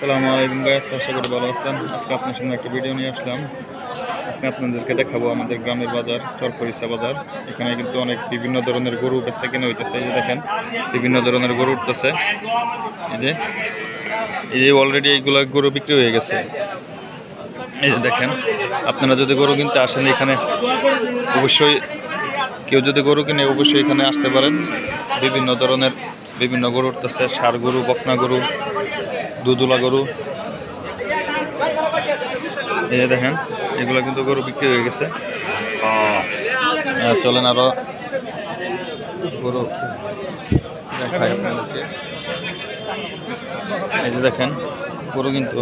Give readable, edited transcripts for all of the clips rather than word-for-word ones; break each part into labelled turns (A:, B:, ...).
A: আসসালামু আলাইকুম গাইস, আশা করি ভালো আছেন। আজকে আপনার সামনে একটা ভিডিও নিয়ে আসলাম। আজকে আপনাদেরকে দেখাবো আমাদের গ্রামের বাজার, চরপরিচা বাজার। এখানে কিন্তু অনেক বিভিন্ন ধরনের গরু বেচা কেনা হইতেছে। এই যে দেখেন, বিভিন্ন ধরনের গরু উঠতেছে। এই যে অলরেডি এইগুলো গরু বিক্রি হয়ে গেছে। এই যে দেখেন, আপনারা যদি গরু কিনতে আসেন এখানে অবশ্যই, কেউ যদি গরু কিনে অবশ্যই এখানে আসতে পারেন। বিভিন্ন ধরনের বিভিন্ন গরু উঠতেছে, ষাঁড় গরু, বকনা গরু, দুধুলা গরু। এই যে দেখেন, এগুলো কিন্তু গরু বিক্রি হয়ে গেছে। চলেন আরো গরু দেখাই আপনাদেরকে। এই যে দেখেন, গরু কিন্তু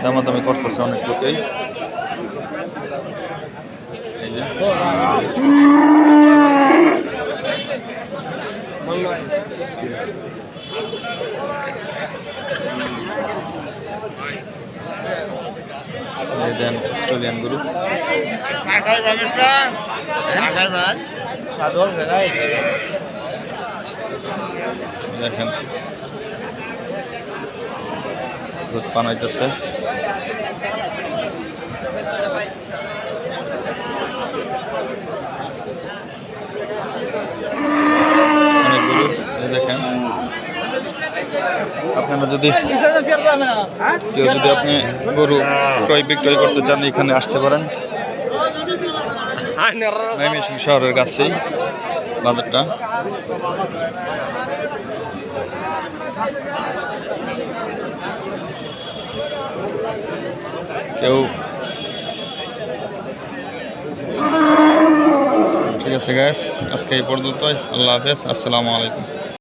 A: দামাদামি করতেছে অনেক লোকেই। এই যে দেন অস্ট্রেলিয়ান গরু। দেখেন দুধ বানাইতেছে। অনেক গরু। দেখেন, আপনারা যদি কেউ যদি আপনি গরু ক্রয় বিক্রয় করতে চান এখানে আসতে পারেন। ময়মনসিংহ শহরের কাছেই বাজারটা। কেউ ঠিক আছে গাইস, আজকে এই পর্যন্তই। আল্লাহ হাফেজ, আসসালামু আলাইকুম।